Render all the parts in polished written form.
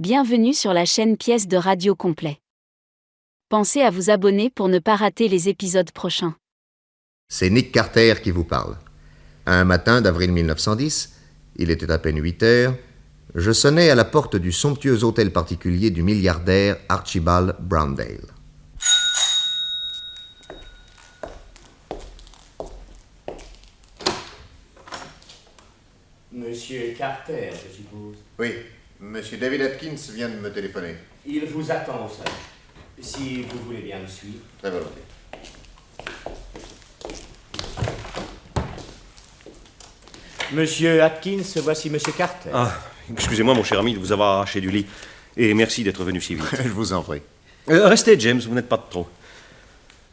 Bienvenue sur la chaîne Pièces de Radio Complet. Pensez à vous abonner pour ne pas rater les épisodes prochains. C'est Nick Carter qui vous parle. Un matin d'avril 1910, il était à peine 8 heures, je sonnais à la porte du somptueux hôtel particulier du milliardaire Archibald Browndale. Monsieur Carter, je suppose. Oui, Monsieur David Atkins vient de me téléphoner. Il vous attend au salon. Si vous voulez bien me suivre. Très volontiers. Monsieur Atkins, voici Monsieur Carter. Ah, excusez-moi, mon cher ami, de vous avoir arraché du lit. Et merci d'être venu si vite. Je vous en prie. Restez, James, vous n'êtes pas de trop.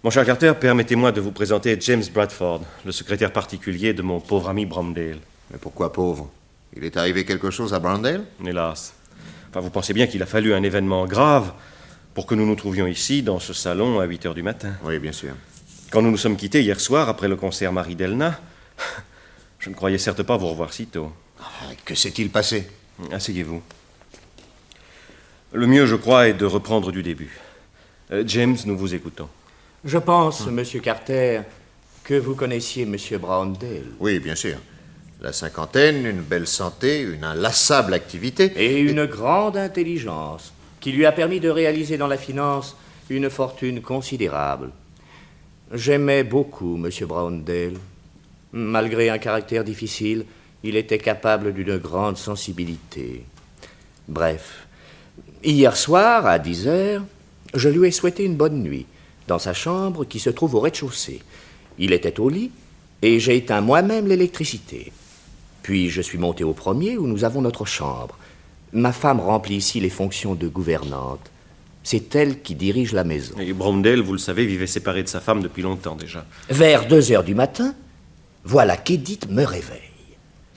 Mon cher Carter, permettez-moi de vous présenter James Bradford, le secrétaire particulier de mon pauvre ami Browndale. Mais pourquoi pauvre? Il est arrivé quelque chose à Browndale? Hélas. Enfin, vous pensez bien qu'il a fallu un événement grave pour que nous nous trouvions ici, dans ce salon, à 8 heures du matin. Oui, bien sûr. Quand nous nous sommes quittés hier soir, après le concert Marie Delna, je ne croyais certes pas vous revoir si tôt. Que s'est-il passé? Asseyez-vous. Le mieux, je crois, est de reprendre du début. James, nous vous écoutons. Je pense, Monsieur Carter, que vous connaissiez Monsieur Browndale. Oui, bien sûr. La cinquantaine, une belle santé, une inlassable activité. Et une grande intelligence qui lui a permis de réaliser dans la finance une fortune considérable. J'aimais beaucoup Monsieur Browndale. Malgré un caractère difficile, il était capable d'une grande sensibilité. Bref, hier soir, à 10 heures, je lui ai souhaité une bonne nuit, dans sa chambre qui se trouve au rez-de-chaussée. Il était au lit, et j'ai éteint moi-même l'électricité. Puis je suis monté au premier, où nous avons notre chambre. Ma femme remplit ici les fonctions de gouvernante. C'est elle qui dirige la maison. Et Browndale, vous le savez, vivait séparé de sa femme depuis longtemps déjà. Vers 2 heures du matin, voilà qu'Edith me réveille.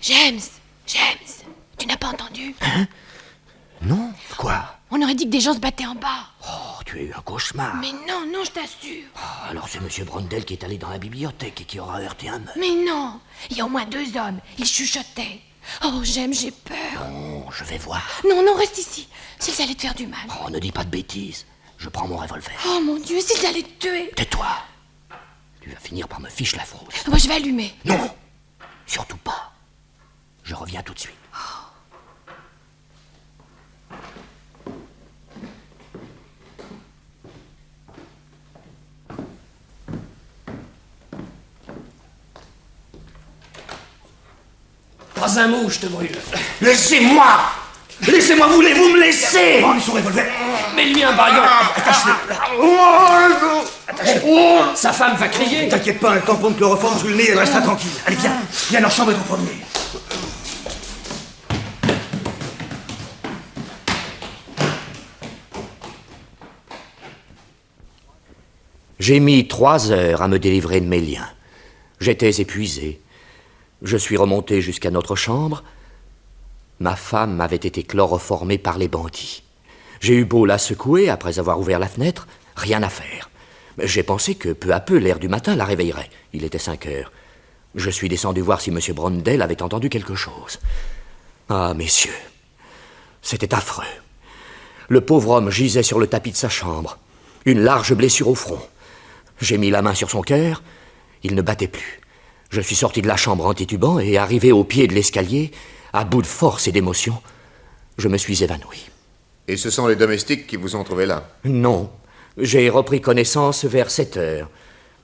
James, tu n'as pas entendu? Non? Quoi? On aurait dit que des gens se battaient en bas. Oh, tu as eu un cauchemar. Mais non, je t'assure. Oh, alors c'est Monsieur Browndale qui est allé dans la bibliothèque et qui aura heurté un meuble. Mais non, il y a au moins 2 hommes. Ils chuchotaient. Oh, James, j'ai peur. Non, je vais voir. Non, reste ici. S'ils allaient te faire du mal. Oh, ne dis pas de bêtises. Je prends mon revolver. Oh mon Dieu, s'ils allaient te tuer. Tais-toi. Tu vas finir par me fiche la frousse. Moi, je vais allumer. Non, surtout pas. Je reviens tout de suite. Pas un mot, je te brûle. Laissez-moi! Laissez-moi, voulez-vous me laisser? Prends son revolver. Mets le mien, Barion. Attache-le. Sa femme va crier. T'inquiète pas, un tampon de chloroforme sous le nez, elle restera tranquille. Allez, viens, leur chambre est en premier. J'ai mis 3 heures à me délivrer de mes liens. J'étais épuisé. Je suis remonté jusqu'à notre chambre. Ma femme m'avait été chloroformée par les bandits. J'ai eu beau la secouer après avoir ouvert la fenêtre, rien à faire. J'ai pensé que peu à peu l'air du matin la réveillerait. Il était 5 heures. Je suis descendu voir si M. Browndale avait entendu quelque chose. Ah, messieurs, c'était affreux. Le pauvre homme gisait sur le tapis de sa chambre, une large blessure au front. J'ai mis la main sur son cœur, il ne battait plus. Je suis sorti de la chambre en titubant et arrivé au pied de l'escalier, à bout de force et d'émotion, je me suis évanoui. Et ce sont les domestiques qui vous ont trouvé là? Non, j'ai repris connaissance vers 7 heures.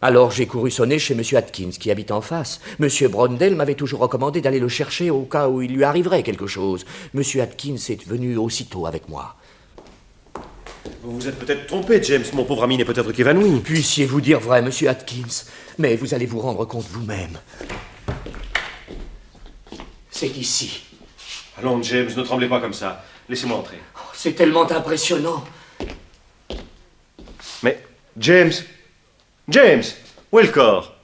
Alors j'ai couru sonner chez M. Atkins, qui habite en face. M. Browndale m'avait toujours recommandé d'aller le chercher au cas où il lui arriverait quelque chose. M. Atkins est venu aussitôt avec moi. Vous vous êtes peut-être trompé, James. Mon pauvre ami n'est peut-être qu'évanoui. Puissiez-vous dire vrai, M. Atkins, mais vous allez vous rendre compte vous-même. C'est ici. Allons, James, ne tremblez pas comme ça. Laissez-moi entrer. Oh, c'est tellement impressionnant. Mais, James, où est le corps?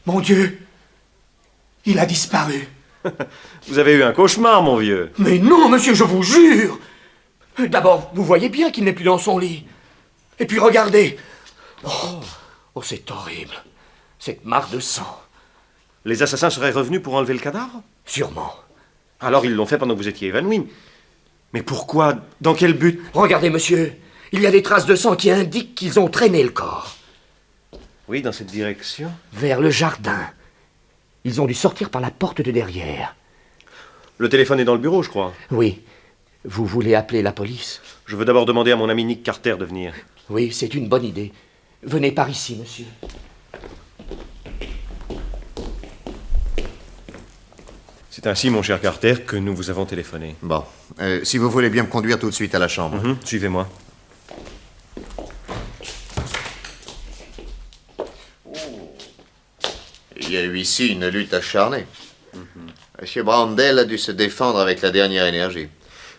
Mon Dieu, il a disparu. Vous avez eu un cauchemar, mon vieux. Mais non, monsieur, je vous jure. D'abord, vous voyez bien qu'il n'est plus dans son lit. Et puis regardez. Oh, c'est horrible. Cette marque de sang. Les assassins seraient revenus pour enlever le cadavre? Sûrement. Alors ils l'ont fait pendant que vous étiez évanoui. Mais pourquoi? Dans quel but? Regardez, monsieur, il y a des traces de sang qui indiquent qu'ils ont traîné le corps. Oui, dans cette direction. Vers le jardin. Ils ont dû sortir par la porte de derrière. Le téléphone est dans le bureau, je crois. Oui. Vous voulez appeler la police? Je veux d'abord demander à mon ami Nick Carter de venir. Oui, c'est une bonne idée. Venez par ici, monsieur. C'est ainsi, mon cher Carter, que nous vous avons téléphoné. Bon, si vous voulez bien me conduire tout de suite à la chambre. Suivez-moi. Il y a eu ici une lutte acharnée. Monsieur Browndale a dû se défendre avec la dernière énergie.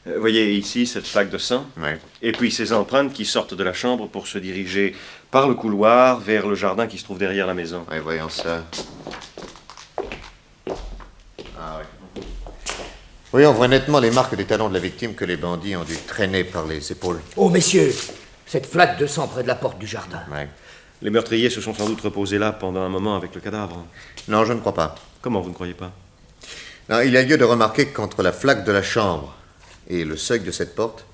Voyez ici cette flaque de sang. Oui. Et puis ces empreintes qui sortent de la chambre pour se diriger par le couloir vers le jardin qui se trouve derrière la maison. Oui, voyons ça. Ah oui. Oui, on voit nettement les marques des talons de la victime que les bandits ont dû traîner par les épaules. Oh, messieurs, cette flaque de sang près de la porte du jardin. Oui. Les meurtriers se sont sans doute reposés là pendant un moment avec le cadavre. Non, je ne crois pas. Comment, vous ne croyez pas? Non, il y a lieu de remarquer qu'entre la flaque de la chambre et le seuil de cette porte,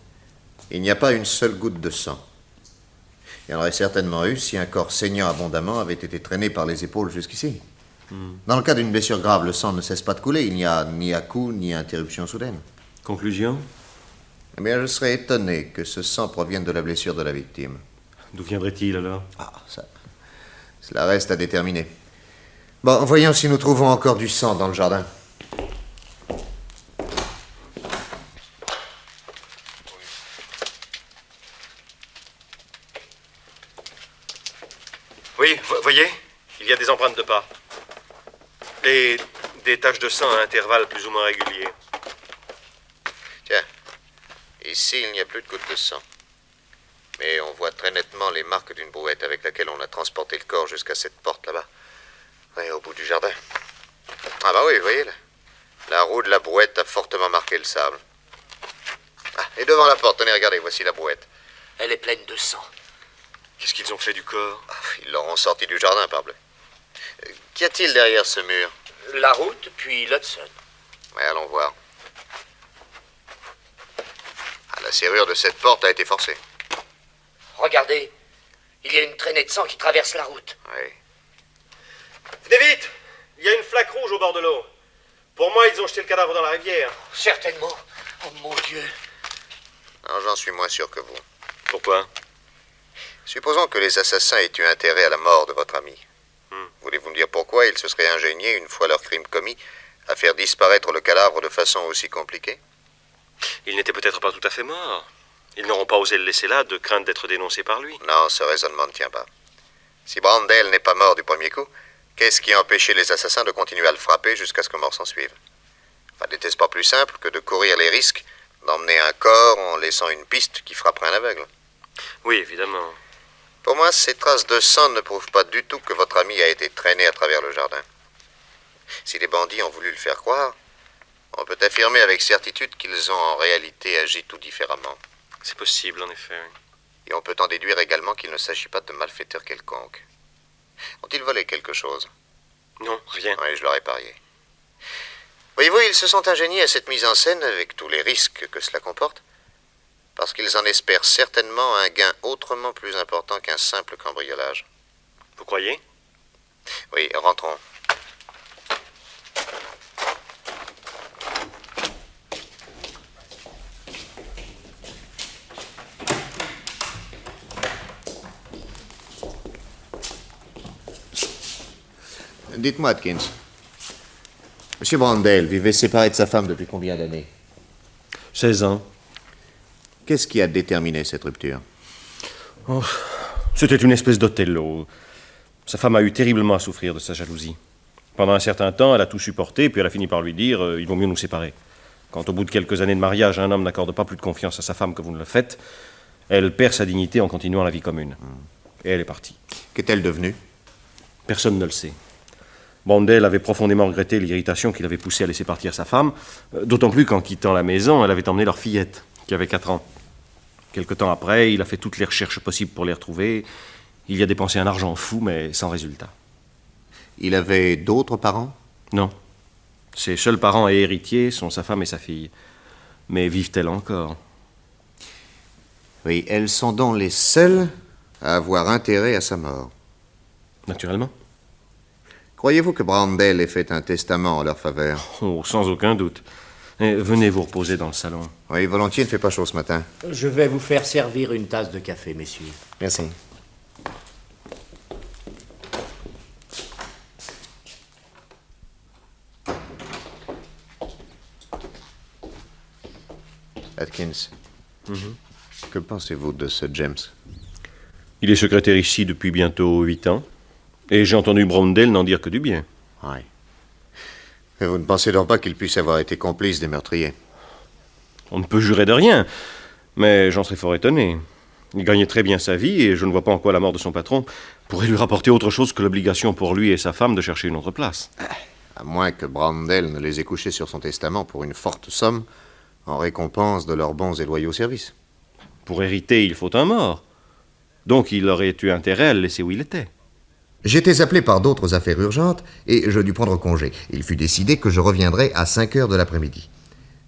il n'y a pas une seule goutte de sang. Il y en aurait certainement eu si un corps saignant abondamment avait été traîné par les épaules jusqu'ici. Dans le cas d'une blessure grave, le sang ne cesse pas de couler. Il n'y a ni à-coup ni interruption soudaine. Conclusion? Eh bien, je serais étonné que ce sang provienne de la blessure de la victime. D'où viendrait-il alors? Ah, ça... Cela reste à déterminer. Bon, voyons si nous trouvons encore du sang dans le jardin. Oui, voyez, il y a des empreintes de pas. Et des taches de sang à intervalles plus ou moins réguliers. Tiens, ici, il n'y a plus de gouttes de sang. Mais on voit très nettement les marques d'une brouette avec laquelle on a transporté le corps jusqu'à cette porte là-bas. Oui, au bout du jardin. Ah bah oui, vous voyez, là. La roue de la brouette a fortement marqué le sable. Ah, et devant la porte, tenez, regardez, voici la brouette. Elle est pleine de sang. Qu'est-ce qu'ils ont fait du corps? Ah, ils l'auront sorti du jardin, parbleu. Qu'y a-t-il derrière ce mur? La route, puis l'Hudson. Oui, allons voir. Ah, la serrure de cette porte a été forcée. Regardez, il y a une traînée de sang qui traverse la route. Oui. Venez vite! Il y a une flaque rouge au bord de l'eau. Pour moi, ils ont jeté le cadavre dans la rivière. Certainement. Oh mon Dieu. Non, j'en suis moins sûr que vous. Pourquoi? Supposons que les assassins aient eu intérêt à la mort de votre ami. Voulez-vous me dire pourquoi ils se seraient ingéniés, une fois leur crime commis, à faire disparaître le cadavre de façon aussi compliquée? Il n'était peut-être pas tout à fait mort. Ils n'auront pas osé le laisser là, de crainte d'être dénoncés par lui. Non, ce raisonnement ne tient pas. Si Browndale n'est pas mort du premier coup, qu'est-ce qui a empêché les assassins de continuer à le frapper jusqu'à ce que mort s'en suive? Enfin, n'était-ce pas plus simple que de courir les risques d'emmener un corps en laissant une piste qui frapperait un aveugle? Oui, évidemment. Pour moi, ces traces de sang ne prouvent pas du tout que votre ami a été traîné à travers le jardin. Si les bandits ont voulu le faire croire, on peut affirmer avec certitude qu'ils ont en réalité agi tout différemment. C'est possible, en effet. Et on peut en déduire également qu'il ne s'agit pas de malfaiteurs quelconques. Ont-ils volé quelque chose? Non, rien. Oui, je leur ai parié. Voyez-vous, ils se sont ingéniés à cette mise en scène avec tous les risques que cela comporte, parce qu'ils en espèrent certainement un gain autrement plus important qu'un simple cambriolage. Vous croyez? Oui, rentrons. Dites-moi, Atkins. Monsieur Browndale vivait séparé de sa femme depuis combien d'années? 16 ans. Qu'est-ce qui a déterminé cette rupture? C'était une espèce d'Othello. Sa femme a eu terriblement à souffrir de sa jalousie. Pendant un certain temps, elle a tout supporté, puis elle a fini par lui dire « il vaut mieux nous séparer ». Quand au bout de quelques années de mariage, un homme n'accorde pas plus de confiance à sa femme que vous ne le faites, elle perd sa dignité en continuant la vie commune. Et elle est partie. Qu'est-elle devenue? Personne ne le sait. Browndale avait profondément regretté l'irritation qui l'avait poussé à laisser partir sa femme, d'autant plus qu'en quittant la maison, elle avait emmené leur fillette, qui avait 4 ans. Quelque temps après, il a fait toutes les recherches possibles pour les retrouver. Il y a dépensé un argent fou, mais sans résultat. Il avait d'autres parents? Non. Ses seuls parents et héritiers sont sa femme et sa fille. Mais vivent-elles encore? Oui, elles sont donc les seules à avoir intérêt à sa mort. Naturellement. Croyez-vous que Brownell ait fait un testament en leur faveur? Oh, sans aucun doute. Et venez vous reposer dans le salon. Oui, volontiers, ne fait pas chaud ce matin. Je vais vous faire servir une tasse de café, messieurs. Merci. Atkins, que pensez-vous de ce James? Il est secrétaire ici depuis bientôt 8 ans. Et j'ai entendu Brownell n'en dire que du bien. Oui. Et vous ne pensez donc pas qu'il puisse avoir été complice des meurtriers? On ne peut jurer de rien, mais j'en serais fort étonné. Il gagnait très bien sa vie et je ne vois pas en quoi la mort de son patron pourrait lui rapporter autre chose que l'obligation pour lui et sa femme de chercher une autre place. À moins que Brownell ne les ait couchés sur son testament pour une forte somme en récompense de leurs bons et loyaux services. Pour hériter, il faut un mort. Donc il aurait eu intérêt à le laisser où il était. J'étais appelé par d'autres affaires urgentes et je dus prendre congé. Il fut décidé que je reviendrais à 5 heures de l'après-midi.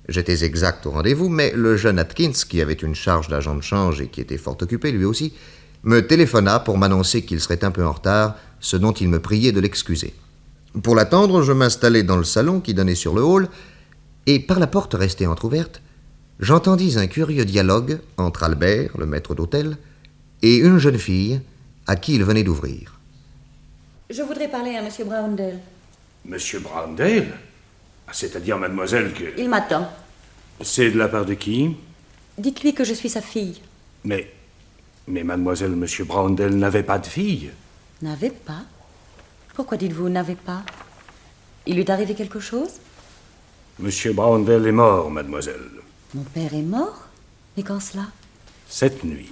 J'étais exact au rendez-vous, mais le jeune Atkins, qui avait une charge d'agent de change et qui était fort occupé lui aussi, me téléphona pour m'annoncer qu'il serait un peu en retard, ce dont il me priait de l'excuser. Pour l'attendre, je m'installai dans le salon qui donnait sur le hall, et par la porte restée entr'ouverte, j'entendis un curieux dialogue entre Albert, le maître d'hôtel, et une jeune fille à qui il venait d'ouvrir. Je voudrais parler à M. Brownell. Monsieur Brownell? C'est-à-dire, mademoiselle, que... Il m'attend. C'est de la part de qui? Dites-lui que je suis sa fille. Mais mademoiselle, monsieur Brownell n'avait pas de fille. N'avait pas? Pourquoi dites-vous n'avait pas? Il lui est arrivé quelque chose? Monsieur Brownell est mort, mademoiselle. Mon père est mort? Et quand cela? Cette nuit.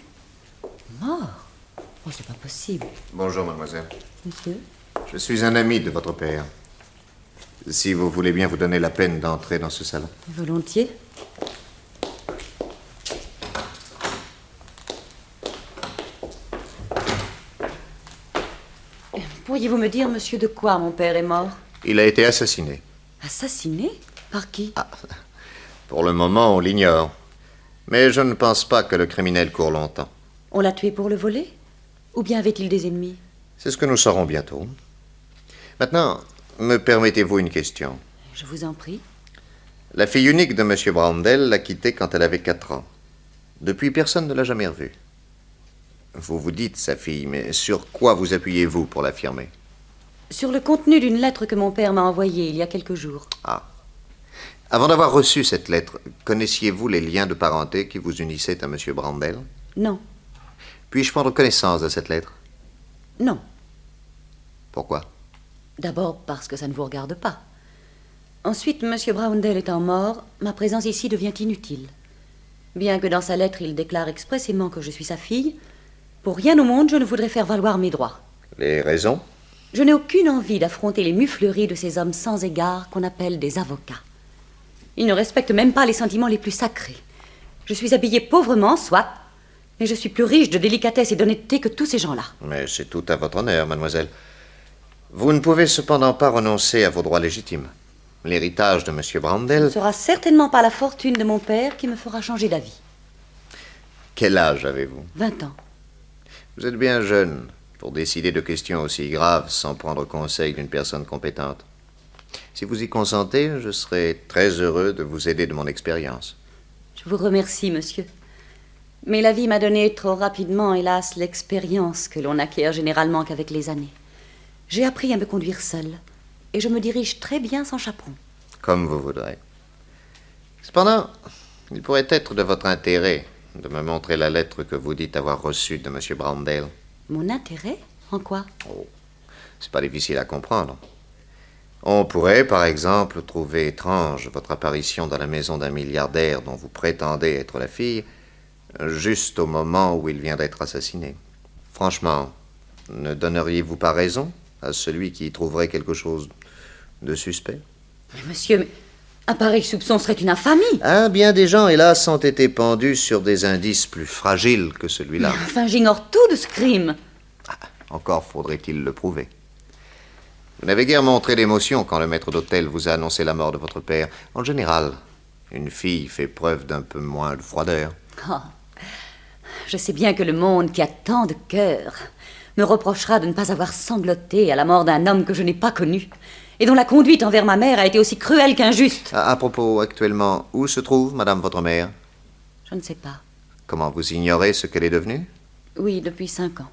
Mort? Oh, c'est pas possible. Bonjour, mademoiselle. Monsieur? Je suis un ami de votre père. Si vous voulez bien vous donner la peine d'entrer dans ce salon. Volontiers. Pourriez-vous me dire, monsieur, de quoi mon père est mort? Il a été assassiné. Assassiné? Par qui? Pour le moment, on l'ignore. Mais je ne pense pas que le criminel court longtemps. On l'a tué pour le voler? Ou bien avait-il des ennemis? C'est ce que nous saurons bientôt. Maintenant, me permettez-vous une question? Je vous en prie. La fille unique de M. Brownell l'a quitté quand elle avait 4 ans. Depuis, personne ne l'a jamais revue. Vous vous dites sa fille, mais sur quoi vous appuyez-vous pour l'affirmer? Sur le contenu d'une lettre que mon père m'a envoyée il y a quelques jours. Ah. Avant d'avoir reçu cette lettre, connaissiez-vous les liens de parenté qui vous unissaient à M. Brownell? Non. Puis-je prendre connaissance de cette lettre? Non. Pourquoi? D'abord parce que ça ne vous regarde pas. Ensuite, M. Brownell étant mort, ma présence ici devient inutile. Bien que dans sa lettre, il déclare expressément que je suis sa fille, pour rien au monde, je ne voudrais faire valoir mes droits. Les raisons? Je n'ai aucune envie d'affronter les mufleries de ces hommes sans égard qu'on appelle des avocats. Ils ne respectent même pas les sentiments les plus sacrés. Je suis habillée pauvrement, soit, mais je suis plus riche de délicatesse et d'honnêteté que tous ces gens-là. Mais c'est tout à votre honneur, mademoiselle. Vous ne pouvez cependant pas renoncer à vos droits légitimes. L'héritage de M. Brownell... Ce ne sera certainement pas la fortune de mon père qui me fera changer d'avis. Quel âge avez-vous? 20 ans. Vous êtes bien jeune pour décider de questions aussi graves sans prendre conseil d'une personne compétente. Si vous y consentez, je serai très heureux de vous aider de mon expérience. Je vous remercie, monsieur. Mais la vie m'a donné trop rapidement, hélas, l'expérience que l'on acquiert généralement qu'avec les années. J'ai appris à me conduire seule, et je me dirige très bien sans chaperon. Comme vous voudrez. Cependant, il pourrait être de votre intérêt de me montrer la lettre que vous dites avoir reçue de M. Brownell. Mon intérêt? En quoi? Oh, c'est pas difficile à comprendre. On pourrait, par exemple, trouver étrange votre apparition dans la maison d'un milliardaire dont vous prétendez être la fille, juste au moment où il vient d'être assassiné. Franchement, ne donneriez-vous pas raison à celui qui y trouverait quelque chose de suspect? Mais monsieur, un pareil soupçon serait une infamie. Ah, bien des gens, hélas, ont été pendus sur des indices plus fragiles que celui-là. Mais enfin, j'ignore tout de ce crime. Encore faudrait-il le prouver. Vous n'avez guère montré d'émotion quand le maître d'hôtel vous a annoncé la mort de votre père. En général, Une fille fait preuve d'un peu moins de froideur. Oh, je sais bien que le monde, qui a tant de cœur, me reprochera de ne pas avoir sangloté à la mort d'un homme que je n'ai pas connu, et dont la conduite envers ma mère a été aussi cruelle qu'injuste. À propos, actuellement, où se trouve madame votre mère? Je ne sais pas. Comment, vous ignorez ce qu'elle est devenue? Oui, depuis 5 ans.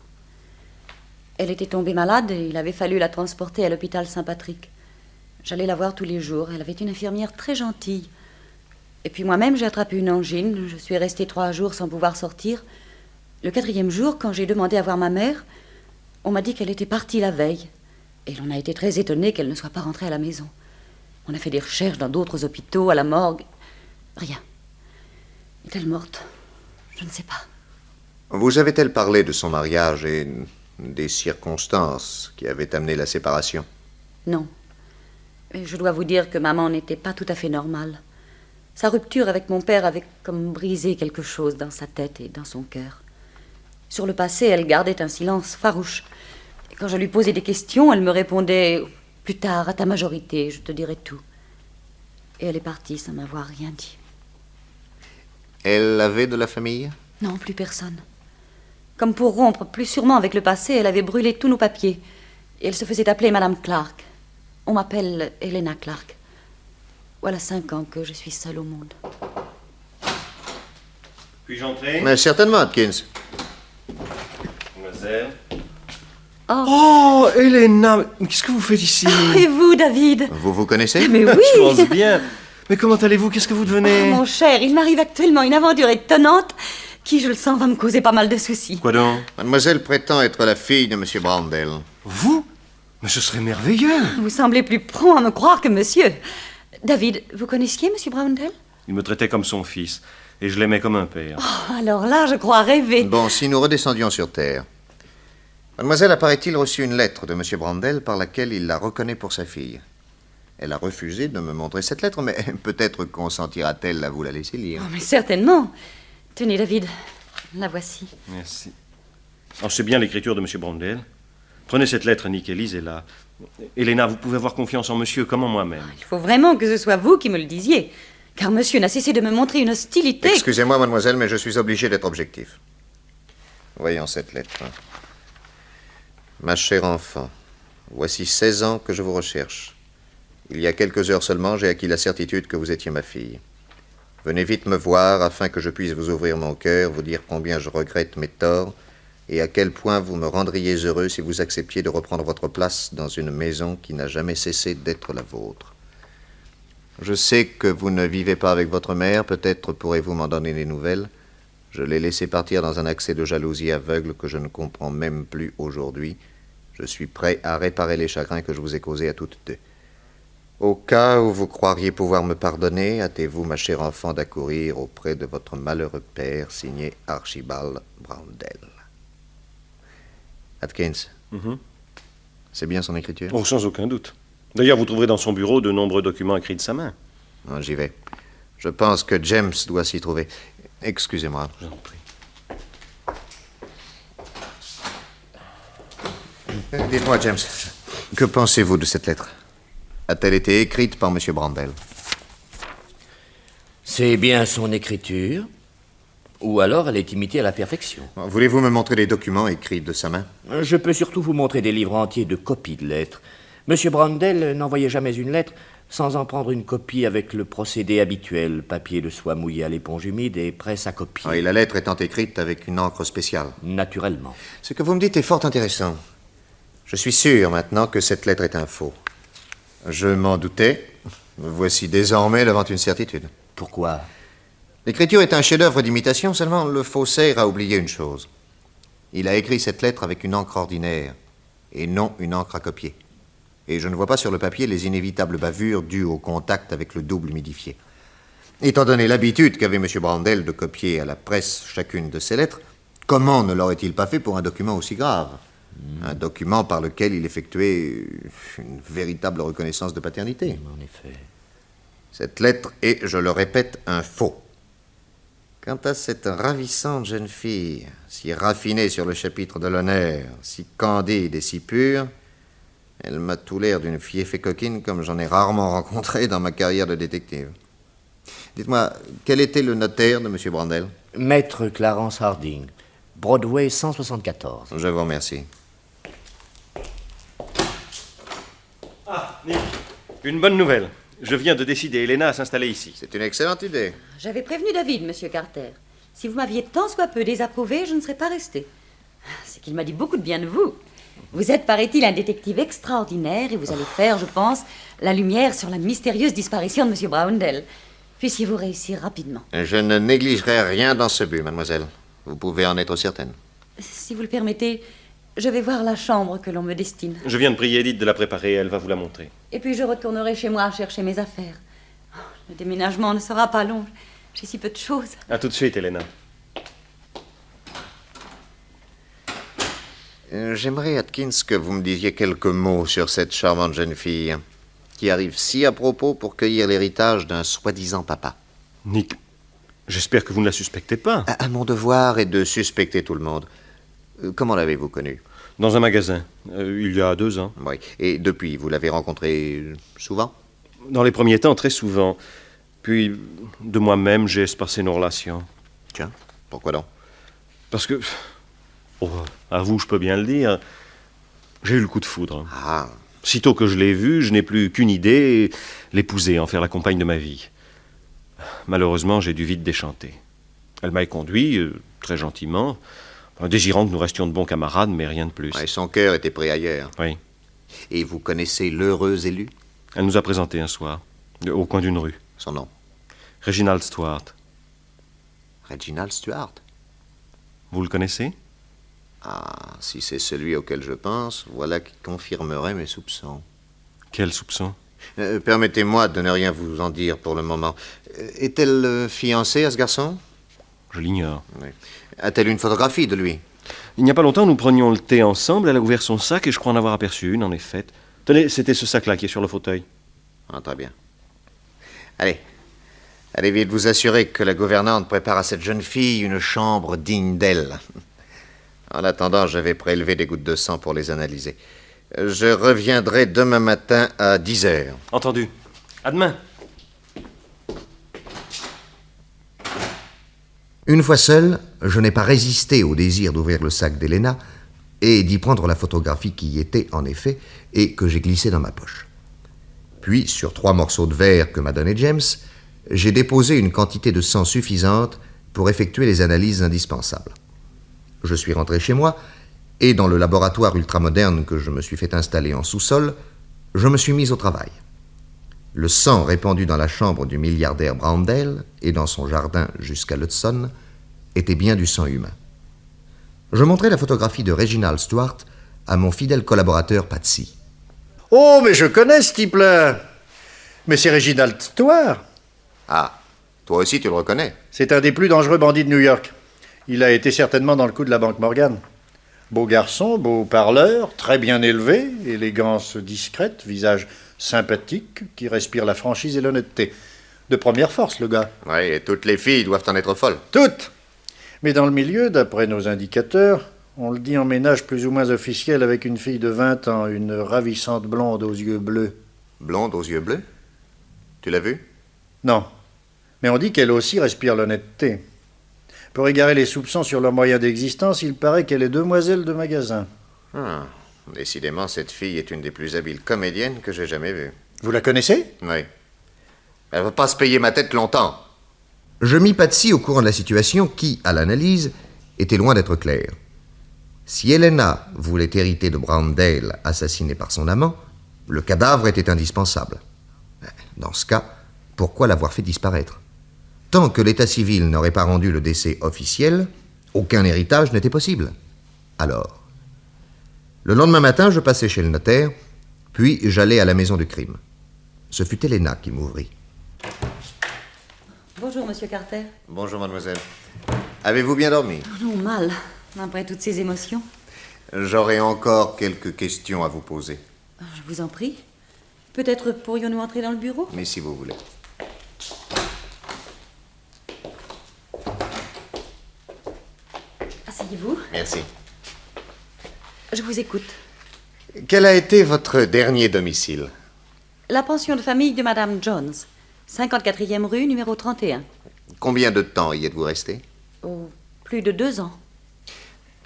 Elle était tombée malade et il avait fallu la transporter à l'hôpital Saint-Patrick. J'allais la voir tous les jours. Elle avait une infirmière très gentille. Et puis moi-même, j'ai attrapé une angine. Je suis restée 3 jours sans pouvoir sortir. Le 4e jour, quand j'ai demandé à voir ma mère, on m'a dit qu'elle était partie la veille. Et l'on a été très étonnés qu'elle ne soit pas rentrée à la maison. On a fait des recherches dans d'autres hôpitaux, à la morgue. Rien. Est-elle morte? Je ne sais pas. Vous avait-elle parlé de son mariage et des circonstances qui avaient amené la séparation? Non. Mais je dois vous dire que maman n'était pas tout à fait normale. Sa rupture avec mon père avait comme brisé quelque chose dans sa tête et dans son cœur. Sur le passé, elle gardait un silence farouche. Et quand je lui posais des questions, elle me répondait « Plus tard, à ta majorité, je te dirai tout. » Et elle est partie sans m'avoir rien dit. Elle avait de la famille? Non, plus personne. Comme pour rompre plus sûrement avec le passé, elle avait brûlé tous nos papiers. Et elle se faisait appeler Madame Clark. On m'appelle Helena Clark. Voilà 5 ans que je suis seule au monde. Puis-je entrer? Mais certainement, Atkins. Mademoiselle. Oh, Oh, Helena, qu'est-ce que vous faites ici? et vous, David? Vous vous connaissez? Mais oui. Je pense bien. Mais comment allez-vous? Qu'est-ce que vous devenez? Mon cher, il m'arrive actuellement une aventure étonnante qui, je le sens, va me causer pas mal de soucis. Quoi donc? Mademoiselle prétend être la fille de Monsieur Brandel. Vous? Mais ce serait merveilleux. Vous semblez plus prompt à me croire que monsieur. David, vous connaissiez Monsieur Browndell? Il me traitait comme son fils, et je l'aimais comme un père. Oh, alors là, je crois rêver. Bon, si nous redescendions sur Terre. Mademoiselle a, paraît-il, reçu une lettre de Monsieur Brandel par laquelle il la reconnaît pour sa fille. Elle a refusé de me montrer cette lettre, mais peut-être consentira-t-elle à vous la laisser lire. Oh, mais certainement. Tenez, David, la voici. Merci. Alors, c'est bien l'écriture de M. Brondel. Prenez cette lettre, Nick, et lisez-la. Helena, vous pouvez avoir confiance en monsieur comme en moi-même. Il faut vraiment que ce soit vous qui me le disiez, car monsieur n'a cessé de me montrer une hostilité. Excusez-moi, mademoiselle, mais je suis obligé d'être objectif. Voyons cette lettre. Ma chère enfant, voici 16 ans que je vous recherche. Il y a quelques heures seulement, j'ai acquis la certitude que vous étiez ma fille. Venez vite me voir afin que je puisse vous ouvrir mon cœur, vous dire combien je regrette mes torts et à quel point vous me rendriez heureux si vous acceptiez de reprendre votre place dans une maison qui n'a jamais cessé d'être la vôtre. Je sais que vous ne vivez pas avec votre mère, peut-être pourrez-vous m'en donner des nouvelles. Je l'ai laissé partir dans un accès de jalousie aveugle que je ne comprends même plus aujourd'hui. Je suis prêt à réparer les chagrins que je vous ai causés à toutes deux. Au cas où vous croiriez pouvoir me pardonner, hâtez-vous, ma chère enfant, d'accourir auprès de votre malheureux père, signé Archibald Browndel. Atkins, c'est bien son écriture? Oh, sans aucun doute. D'ailleurs, vous trouverez dans son bureau de nombreux documents écrits de sa main. Ah, j'y vais. Je pense que James doit s'y trouver. Excusez-moi. Je vous en prie. Dites-moi, James, que pensez-vous de cette lettre? A-t-elle été écrite par M. Brandel? C'est bien son écriture, ou alors elle est imitée à la perfection. Voulez-vous me montrer les documents écrits de sa main? Je peux surtout vous montrer des livres entiers de copies de lettres. Monsieur Brandel n'envoyait jamais une lettre sans en prendre une copie avec le procédé habituel, papier de soie mouillé à l'éponge humide et presse à copier. Et la lettre étant écrite avec une encre spéciale. Naturellement. Ce que vous me dites est fort intéressant. Je suis sûr maintenant que cette lettre est un faux. Je m'en doutais. Me voici désormais devant une certitude. Pourquoi? L'écriture est un chef-d'œuvre d'imitation, seulement le faussaire a oublié une chose. Il a écrit cette lettre avec une encre ordinaire, et non une encre à copier. Et je ne vois pas sur le papier les inévitables bavures dues au contact avec le double humidifié. Étant donné l'habitude qu'avait M. Brandel de copier à la presse chacune de ses lettres, comment ne l'aurait-il pas fait pour un document aussi grave? Un document par lequel il effectuait une véritable reconnaissance de paternité. En effet. Cette lettre est, je le répète, un faux. Quant à cette ravissante jeune fille, si raffinée sur le chapitre de l'honneur, si candide et si pure, elle m'a tout l'air d'une fieffée coquine comme j'en ai rarement rencontré dans ma carrière de détective. Dites-moi, quel était le notaire de M. Brandel? Maître Clarence Harding, Broadway 174. Je vous remercie. Ah, Nick, une bonne nouvelle. Je viens de décider Elena à s'installer ici. C'est une excellente idée. J'avais prévenu David, monsieur Carter. Si vous m'aviez tant soit peu désapprouvé, je ne serais pas restée. C'est qu'il m'a dit beaucoup de bien de vous. Vous êtes, paraît-il, un détective extraordinaire et vous allez faire, je pense, la lumière sur la mystérieuse disparition de monsieur Browndell. Puissiez-vous réussir rapidement. Je ne négligerai rien dans ce but, mademoiselle. Vous pouvez en être certaine. Si vous le permettez, je vais voir la chambre que l'on me destine. Je viens de prier Edith de la préparer, elle va vous la montrer. Et puis je retournerai chez moi à chercher mes affaires. Oh, le déménagement ne sera pas long. J'ai si peu de choses. À tout de suite, Elena. J'aimerais, Atkins, que vous me disiez quelques mots sur cette charmante jeune fille qui arrive si à propos pour cueillir l'héritage d'un soi-disant papa. Nick, j'espère que vous ne la suspectez pas. Mon devoir est de suspecter tout le monde. Comment l'avez-vous connue? Dans un magasin, il y a 2 ans. Oui. Et depuis, vous l'avez rencontrée souvent? Dans les premiers temps, très souvent. Puis, de moi-même, j'ai espacé nos relations. Tiens, pourquoi donc? Parce que... Oh, à vous, je peux bien le dire. J'ai eu le coup de foudre. Ah, Sitôt que je l'ai vue, je n'ai plus qu'une idée, l'épouser, en faire la compagne de ma vie. Malheureusement, j'ai dû vite déchanter. Elle m'a conduit, très gentiment, désirant que nous restions de bons camarades, mais rien de plus. et son cœur était pris ailleurs. Oui. Et vous connaissez l'heureux élu? Elle nous a présenté un soir, au coin d'une rue. Son nom? Reginald Stuart. Reginald Stuart? Vous le connaissez? Ah, si c'est celui auquel je pense, voilà qui confirmerait mes soupçons. Quel soupçon? Permettez-moi de ne rien vous en dire pour le moment. Est-elle fiancée à ce garçon? Je l'ignore. Oui. A-t-elle une photographie de lui? Il n'y a pas longtemps, nous prenions le thé ensemble. Elle a ouvert son sac et je crois en avoir aperçu une, en effet. Tenez, c'était ce sac-là qui est sur le fauteuil. Ah, très bien. Allez vite vous assurer que la gouvernante prépare à cette jeune fille une chambre digne d'elle. En attendant, je vais prélever des gouttes de sang pour les analyser. Je reviendrai demain matin à 10 heures. Entendu. À demain. Une fois seul, je n'ai pas résisté au désir d'ouvrir le sac d'Helena et d'y prendre la photographie qui y était, en effet, et que j'ai glissée dans ma poche. Puis, sur 3 morceaux de verre que m'a donné James, j'ai déposé une quantité de sang suffisante pour effectuer les analyses indispensables. Je suis rentré chez moi, et dans le laboratoire ultramoderne que je me suis fait installer en sous-sol, je me suis mis au travail. Le sang répandu dans la chambre du milliardaire Browndell et dans son jardin jusqu'à l'Hudson était bien du sang humain. Je montrai la photographie de Reginald Stuart à mon fidèle collaborateur Patsy. « Oh, mais je connais ce type-là. Mais c'est Reginald Stuart. Ah, toi aussi tu le reconnais? C'est un des plus dangereux bandits de New York. Il a été certainement dans le coup de la banque Morgan. Beau garçon, beau parleur, très bien élevé, élégance discrète, visage sympathique, qui respire la franchise et l'honnêteté. De première force, le gars. Oui, et toutes les filles doivent en être folles. Toutes! Mais dans le milieu, d'après nos indicateurs, on le dit en ménage plus ou moins officiel avec une fille de 20 ans, une ravissante blonde aux yeux bleus. Blonde aux yeux bleus? Tu l'as vue? Non. Mais on dit qu'elle aussi respire l'honnêteté. Pour égarer les soupçons sur leurs moyens d'existence, il paraît qu'elle est demoiselle de magasin. Ah, décidément, cette fille est une des plus habiles comédiennes que j'ai jamais vues. Vous la connaissez? Oui. Elle va pas se payer ma tête longtemps. Je mis Patsy au courant de la situation qui, à l'analyse, était loin d'être claire. Si Helena voulait hériter de Browndale assassiné par son amant, le cadavre était indispensable. Dans ce cas, pourquoi l'avoir fait disparaître? Tant que l'état civil n'aurait pas rendu le décès officiel, aucun héritage n'était possible. Alors, le lendemain matin, je passai chez le notaire, puis j'allai à la maison du crime. Ce fut Helena qui m'ouvrit. Bonjour, monsieur Carter. Bonjour, mademoiselle. Avez-vous bien dormi? Non, mal, après toutes ces émotions. J'aurais encore quelques questions à vous poser. Je vous en prie. Peut-être pourrions-nous entrer dans le bureau? Mais si vous voulez. Asseyez-vous. Merci. Je vous écoute. Quel a été votre dernier domicile? La pension de famille de Madame Jones. 54e rue, numéro 31. Combien de temps y êtes-vous resté? Oh, plus de 2 ans.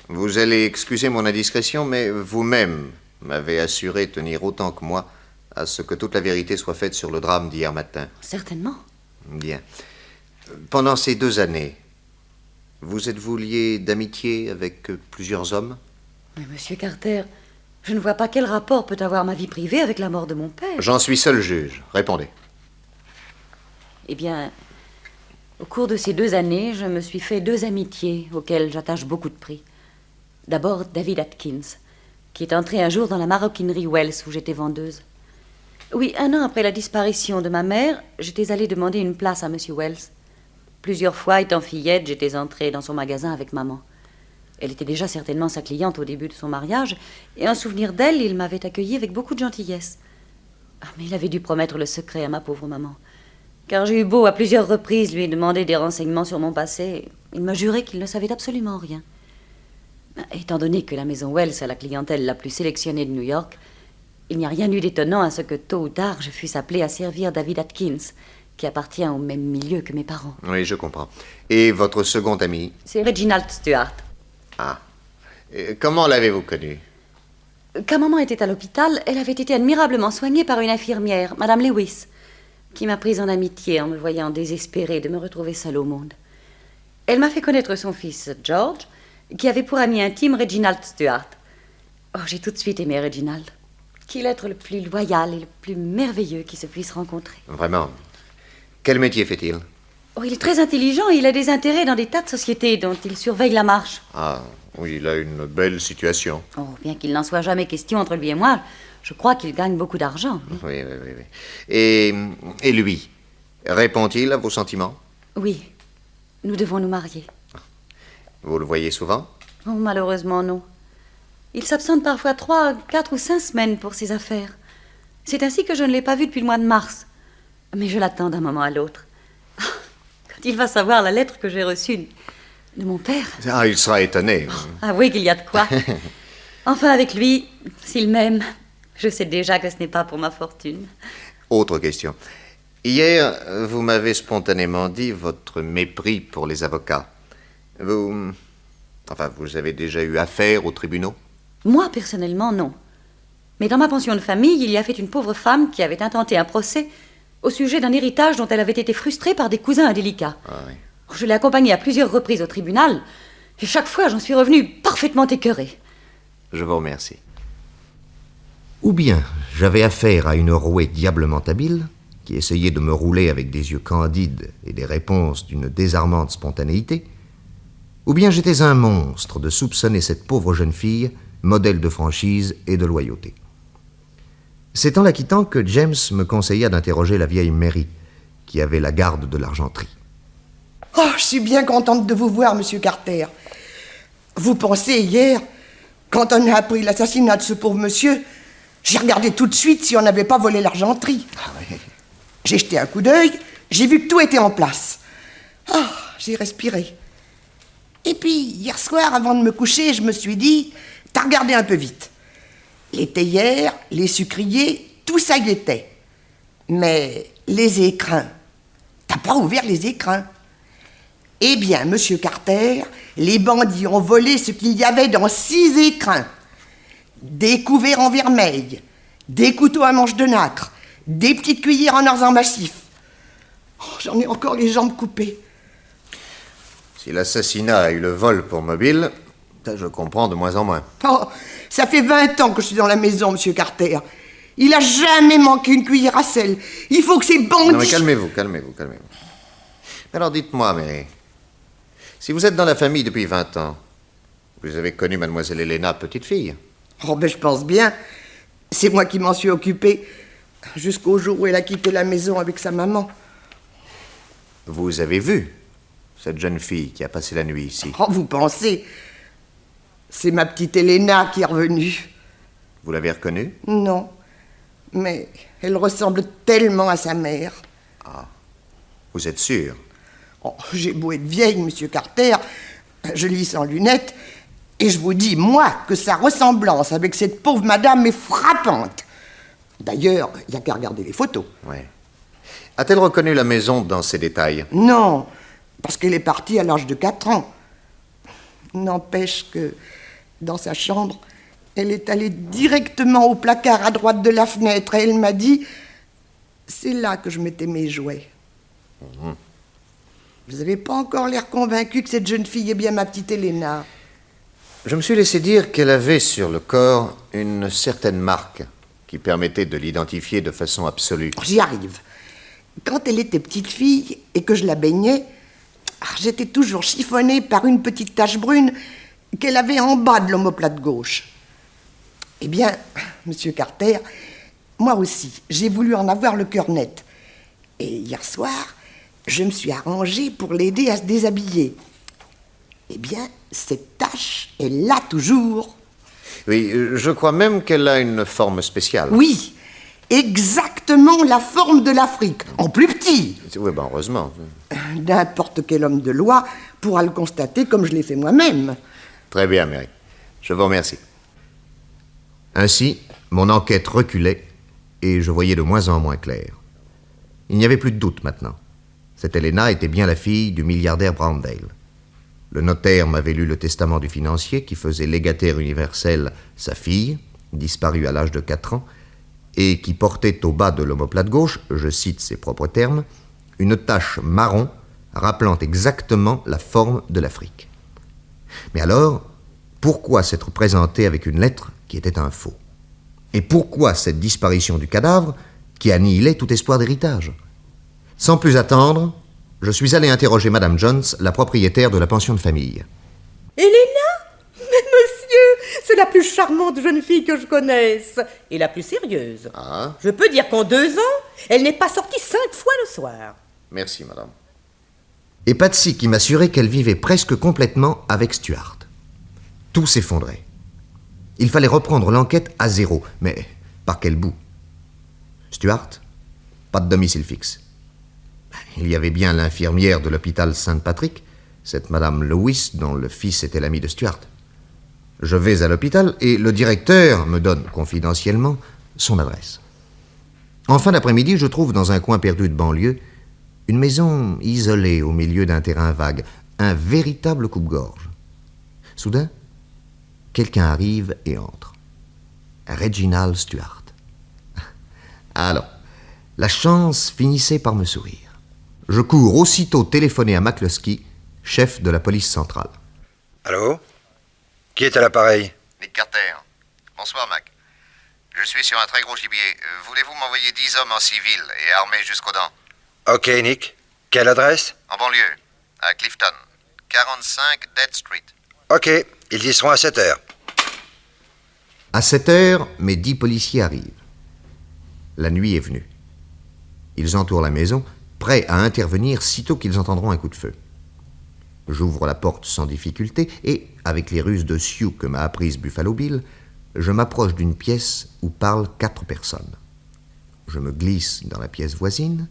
Vous allez excuser mon indiscrétion, mais vous-même m'avez assuré tenir autant que moi à ce que toute la vérité soit faite sur le drame d'hier matin. Certainement. Bien. Pendant ces 2 années, vous êtes-vous lié d'amitié avec plusieurs hommes? Mais monsieur Carter, je ne vois pas quel rapport peut avoir ma vie privée avec la mort de mon père. J'en suis seul juge. Répondez. Eh bien, au cours de ces 2 années, je me suis fait 2 amitiés auxquelles j'attache beaucoup de prix. D'abord, David Atkins, qui est entré un jour dans la maroquinerie Wells où j'étais vendeuse. Oui, 1 an après la disparition de ma mère, j'étais allée demander une place à monsieur Wells. Plusieurs fois, étant fillette, j'étais entrée dans son magasin avec maman. Elle était déjà certainement sa cliente au début de son mariage, et en souvenir d'elle, il m'avait accueillie avec beaucoup de gentillesse. Ah, mais il avait dû promettre le secret à ma pauvre maman. Car j'ai eu beau à plusieurs reprises lui demander des renseignements sur mon passé, il m'a juré qu'il ne savait absolument rien. Étant donné que la maison Wells a la clientèle la plus sélectionnée de New York, il n'y a rien eu d'étonnant à ce que tôt ou tard je fusse appelée à servir David Atkins, qui appartient au même milieu que mes parents. Oui, je comprends. Et votre second ami? C'est Reginald Stuart. Ah. Et comment l'avez-vous connu? Quand maman était à l'hôpital, elle avait été admirablement soignée par une infirmière, Madame Lewis, qui m'a prise en amitié en me voyant désespérée de me retrouver seule au monde. Elle m'a fait connaître son fils George, qui avait pour ami intime Reginald Stuart. Oh, j'ai tout de suite aimé Reginald. Qu'il est le plus loyal et le plus merveilleux qui se puisse rencontrer. Vraiment? Quel métier fait-il? Oh, il est très intelligent et il a des intérêts dans des tas de sociétés dont il surveille la marche. Ah, oui, il a une belle situation. Oh, bien qu'il n'en soit jamais question entre lui et moi, je crois qu'il gagne beaucoup d'argent. Oui. Et lui? Répond-il à vos sentiments? Oui, nous devons nous marier. Vous le voyez souvent? Oh, malheureusement, non. Il s'absente parfois 3, 4 ou 5 semaines pour ses affaires. C'est ainsi que je ne l'ai pas vu depuis le mois de mars. Mais je l'attends d'un moment à l'autre. Quand il va savoir la lettre que j'ai reçue de mon père. Ah, il sera étonné. Avouez qu'il y a de quoi. Enfin, avec lui, s'il m'aime, je sais déjà que ce n'est pas pour ma fortune. Autre question. Hier, vous m'avez spontanément dit votre mépris pour les avocats. Vous avez déjà eu affaire aux tribunaux? Moi, personnellement, non. Mais dans ma pension de famille, il y avait une pauvre femme qui avait intenté un procès au sujet d'un héritage dont elle avait été frustrée par des cousins indélicats. Ah, oui. Je l'ai accompagnée à plusieurs reprises au tribunal, et chaque fois, j'en suis revenue parfaitement écœurée. Je vous remercie. Ou bien j'avais affaire à une rouée diablement habile, qui essayait de me rouler avec des yeux candides et des réponses d'une désarmante spontanéité, ou bien j'étais un monstre de soupçonner cette pauvre jeune fille, modèle de franchise et de loyauté. C'est en la quittant que James me conseilla d'interroger la vieille Mary, qui avait la garde de l'argenterie. Oh, je suis bien contente de vous voir, monsieur Carter. Vous pensez, hier, quand on a appris l'assassinat de ce pauvre monsieur, j'ai regardé tout de suite si on n'avait pas volé l'argenterie. Ah oui. J'ai jeté un coup d'œil, j'ai vu que tout était en place. Ah, j'ai respiré. Et puis, hier soir, avant de me coucher, je me suis dit, t'as regardé un peu vite. Les théières, les sucriers, tout ça y était. Mais les écrins, t'as pas ouvert les écrins. Eh bien, monsieur Carter, les bandits ont volé ce qu'il y avait dans 6 écrins. Des couverts en vermeil, des couteaux à manche de nacre, des petites cuillères en argent massif. Oh, j'en ai encore les jambes coupées. Si l'assassinat a eu le vol pour mobile, ça je comprends de moins en moins. Oh, ça fait 20 ans que je suis dans la maison, monsieur Carter. Il a jamais manqué une cuillère à sel. Il faut que ces bandits... Non mais calmez-vous. Alors dites-moi, Mary, si vous êtes dans la famille depuis 20 ans, vous avez connu mademoiselle Helena, petite fille? Oh, ben je pense bien. C'est moi qui m'en suis occupé jusqu'au jour où elle a quitté la maison avec sa maman. Vous avez vu cette jeune fille qui a passé la nuit ici? Oh, vous pensez? C'est ma petite Helena qui est revenue. Vous l'avez reconnue? Non, mais elle ressemble tellement à sa mère. Ah, vous êtes sûr? Oh, j'ai beau être vieille, monsieur Carter, je lis sans lunettes, et je vous dis, moi, que sa ressemblance avec cette pauvre madame est frappante. D'ailleurs, il n'y a qu'à regarder les photos. Ouais. A-t-elle reconnu la maison dans ses détails? Non, parce qu'elle est partie à l'âge de 4 ans. N'empêche que, dans sa chambre, elle est allée directement au placard à droite de la fenêtre et elle m'a dit « C'est là que je mettais mes jouets. » Vous n'avez pas encore l'air convaincu que cette jeune fille est bien ma petite Elena. Je me suis laissé dire qu'elle avait sur le corps une certaine marque qui permettait de l'identifier de façon absolue. J'y arrive. Quand elle était petite fille et que je la baignais, j'étais toujours chiffonnée par une petite tache brune qu'elle avait en bas de l'omoplate gauche. Eh bien, monsieur Carter, moi aussi, j'ai voulu en avoir le cœur net. Et hier soir, je me suis arrangée pour l'aider à se déshabiller. Eh bien, cette tache est là toujours. Oui, je crois même qu'elle a une forme spéciale. Oui, exactement la forme de l'Afrique, en plus petit. Oui, ben heureusement. N'importe quel homme de loi pourra le constater comme je l'ai fait moi-même. Très bien, Mary. Je vous remercie. Ainsi, mon enquête reculait et je voyais de moins en moins clair. Il n'y avait plus de doute maintenant. Cette Elena était bien la fille du milliardaire Browndale. Le notaire m'avait lu le testament du financier qui faisait légataire universel sa fille, disparue à l'âge de 4 ans, et qui portait au bas de l'omoplate gauche, je cite ses propres termes, une tache marron rappelant exactement la forme de l'Afrique. Mais alors, pourquoi s'être présenté avec une lettre qui était un faux? Et pourquoi cette disparition du cadavre qui annihilait tout espoir d'héritage? Sans plus attendre, je suis allé interroger Madame Jones, la propriétaire de la pension de famille. Elena? Mais monsieur, c'est la plus charmante jeune fille que je connaisse. Et la plus sérieuse. Ah, Je peux dire qu'en 2 ans, elle n'est pas sortie 5 fois le soir. merci, madame. Et Patsy qui m'assurait qu'elle vivait presque complètement avec Stuart. Tout s'effondrait. Il fallait reprendre l'enquête à zéro, mais par quel bout? Stuart, pas de domicile fixe. Il y avait bien l'infirmière de l'hôpital Saint-Patrick, cette Madame Lewis dont le fils était l'ami de Stuart. Je vais à l'hôpital et le directeur me donne confidentiellement son adresse. En fin d'après-midi, je trouve dans un coin perdu de banlieue une maison isolée au milieu d'un terrain vague, un véritable coupe-gorge. Soudain, quelqu'un arrive et entre. Reginald Stuart. Alors, la chance finissait par me sourire. Je cours aussitôt téléphoner à McCluskey, chef de la police centrale. Allô? Qui est à l'appareil? Nick Carter. Bonsoir, Mac. Je suis sur un très gros gibier. Voulez-vous m'envoyer 10 hommes en civil et armés jusqu'aux dents? Ok, Nick. Quelle adresse? En banlieue, à Clifton, 45 Dead Street. Ok, ils y seront à 7 heures. À 7 heures, mes 10 policiers arrivent. La nuit est venue. Ils entourent la maison, prêts à intervenir sitôt qu'ils entendront un coup de feu. J'ouvre la porte sans difficulté et, avec les ruses de Sioux que m'a apprises Buffalo Bill, je m'approche d'une pièce où parlent 4 personnes. Je me glisse dans la pièce voisine,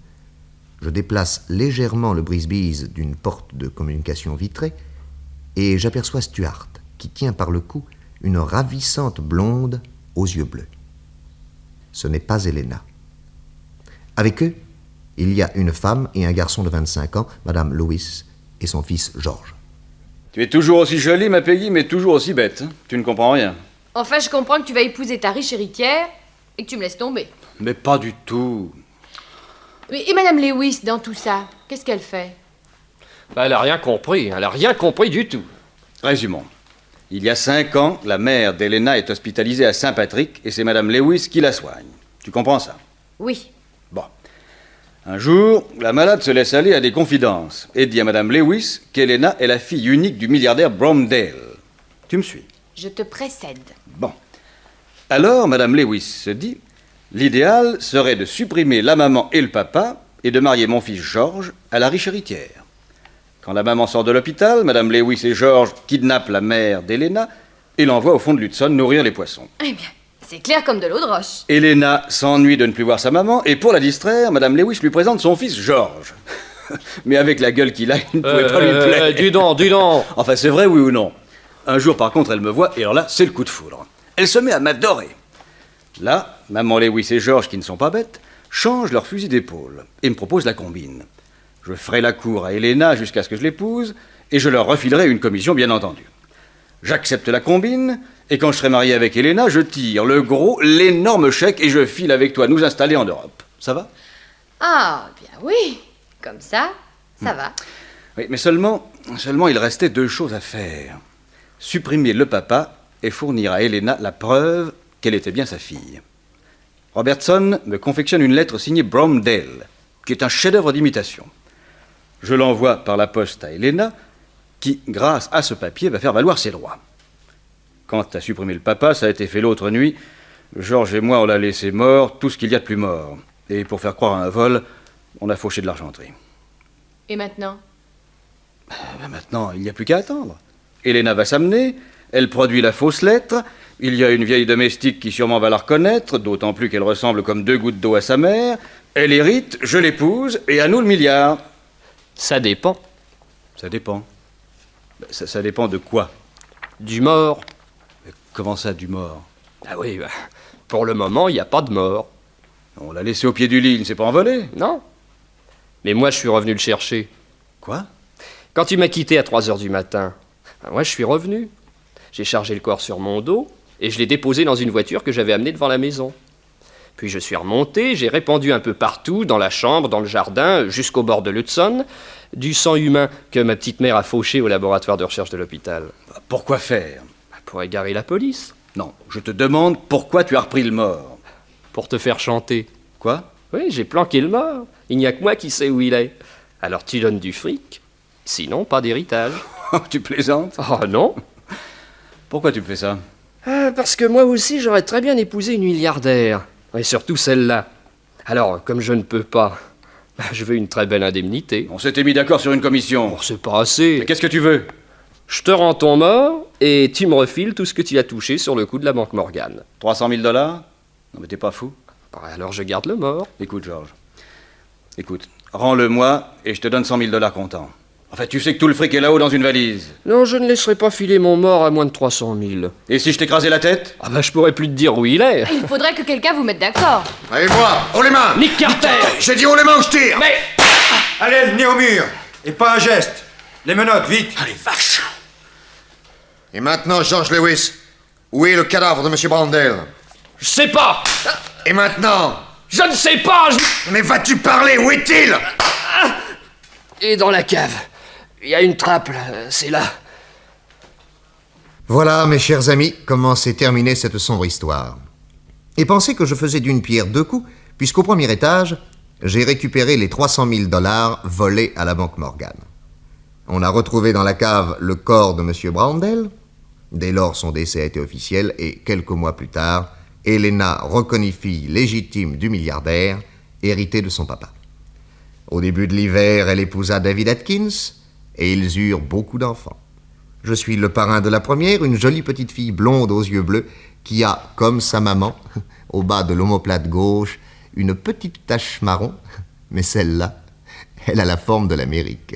je déplace légèrement le brise-bise d'une porte de communication vitrée et j'aperçois Stuart qui tient par le cou une ravissante blonde aux yeux bleus. Ce n'est pas Elena. Avec eux, il y a une femme et un garçon de 25 ans, Madame Lewis, et son fils George. Tu es toujours aussi jolie, ma Peggy, mais toujours aussi bête. Hein. Tu ne comprends rien. Enfin, je comprends que tu vas épouser ta riche héritière et que tu me laisses tomber. Mais pas du tout. Et Madame Lewis, dans tout ça, qu'est-ce qu'elle fait? Bah, elle a rien compris. Elle a rien compris du tout. Résumons. Il y a 5 ans, la mère d'Elena est hospitalisée à Saint-Patrick et c'est Madame Lewis qui la soigne. Tu comprends ça? Oui. Bon. Un jour, la malade se laisse aller à des confidences et dit à Madame Lewis qu'Elena est la fille unique du milliardaire Browndale. Tu me suis? Je te précède. Bon. Alors, Madame Lewis se dit, l'idéal serait de supprimer la maman et le papa et de marier mon fils George à la riche héritière. Quand la maman sort de l'hôpital, Madame Lewis et George kidnappent la mère d'Elena et l'envoient au fond de l'Hudson nourrir les poissons. Eh bien, c'est clair comme de l'eau de roche. Elena s'ennuie de ne plus voir sa maman et pour la distraire, Madame Lewis lui présente son fils George. Mais avec la gueule qu'il a, il ne pouvait pas lui plaire. Dis donc. Enfin, c'est vrai, oui ou non? Un jour, par contre, elle me voit et alors là, c'est le coup de foudre. Elle se met à m'adorer. Là, Maman Lewis et George, qui ne sont pas bêtes, changent leur fusil d'épaule et me proposent la combine. Je ferai la cour à Helena jusqu'à ce que je l'épouse, et je leur refilerai une commission, bien entendu. J'accepte la combine, et quand je serai marié avec Helena, je tire le gros, l'énorme chèque, et je file avec toi nous installer en Europe. Ça va? Ah, bien oui. Comme ça va. Oui, mais seulement il restait 2 choses à faire. Supprimer le papa et fournir à Helena la preuve qu'elle était bien sa fille. Robertson me confectionne une lettre signée Bromdale, qui est un chef-d'œuvre d'imitation. Je l'envoie par la poste à Helena, qui, grâce à ce papier, va faire valoir ses droits. Quant à supprimer le papa, ça a été fait l'autre nuit. Georges et moi, on l'a laissé mort, tout ce qu'il y a de plus mort. Et pour faire croire à un vol, on a fauché de l'argenterie. Et maintenant? Maintenant, il n'y a plus qu'à attendre. Helena va s'amener, elle produit la fausse lettre, il y a une vieille domestique qui sûrement va la reconnaître, d'autant plus qu'elle ressemble comme 2 gouttes d'eau à sa mère. Elle hérite, je l'épouse, et à nous le milliard. Ça dépend. Ça dépend. Ça dépend de quoi? Du mort. Mais comment ça, du mort? Ah oui, pour le moment, il n'y a pas de mort. On l'a laissé au pied du lit, il ne s'est pas envolé? Non. Mais moi, je suis revenu le chercher. Quoi? Quand tu m'as quitté à 3 heures du matin, moi, je suis revenu. J'ai chargé le corps sur mon dos et je l'ai déposé dans une voiture que j'avais amenée devant la maison. Puis je suis remonté, j'ai répandu un peu partout, dans la chambre, dans le jardin, jusqu'au bord de l'Hudson, du sang humain que ma petite mère a fauché au laboratoire de recherche de l'hôpital. Pourquoi faire? Pour égarer la police. Non, je te demande pourquoi tu as repris le mort. Pour te faire chanter. Quoi? Oui, j'ai planqué le mort. Il n'y a que moi qui sais où il est. Alors tu donnes du fric, sinon pas d'héritage. Tu plaisantes? Oh non. Pourquoi tu me fais ça? Parce que moi aussi, j'aurais très bien épousé une milliardaire. Et surtout celle-là. Alors, comme je ne peux pas, je veux une très belle indemnité. On s'était mis d'accord sur une commission. Oh, c'est pas assez. Mais qu'est-ce que tu veux? Je te rends ton mort et tu me refiles tout ce que tu as touché sur le coup de la banque Morgan. 300 000 $? Non mais t'es pas fou. Alors je garde le mort. Écoute, Georges. Écoute, rends-le-moi et je te donne 100 000 $ comptant. En fait, tu sais que tout le fric est là-haut dans une valise. Non, je ne laisserai pas filer mon mort à moins de 300 000. Et si je t'écrasais la tête? Je pourrais plus te dire où il est. Il faudrait que quelqu'un vous mette d'accord. Allez, moi, haut les mains! Nick Carter! J'ai dit haut les mains ou je tire! Mais... Allez, le nez au mur! Et pas un geste! Les menottes, vite! Allez, vache! Et maintenant, George Lewis, où est le cadavre de M. Brandel? Je sais pas! Et maintenant? Je ne sais pas! Mais vas-tu parler? Où est-il? Et dans la cave. Il y a une trappe, là. C'est là. Voilà, mes chers amis, comment s'est terminée cette sombre histoire. Et pensez que je faisais d'une pierre 2 coups, puisqu'au premier étage, j'ai récupéré les 300 000 $ volés à la banque Morgan. On a retrouvé dans la cave le corps de M. Brandel. Dès lors, son décès a été officiel et, quelques mois plus tard, Helena reconnut fille légitime du milliardaire, héritée de son papa. Au début de l'hiver, elle épousa David Atkins, et ils eurent beaucoup d'enfants. Je suis le parrain de la première, une jolie petite fille blonde aux yeux bleus, qui a, comme sa maman, au bas de l'omoplate gauche, une petite tache marron, mais celle-là, elle a la forme de l'Amérique.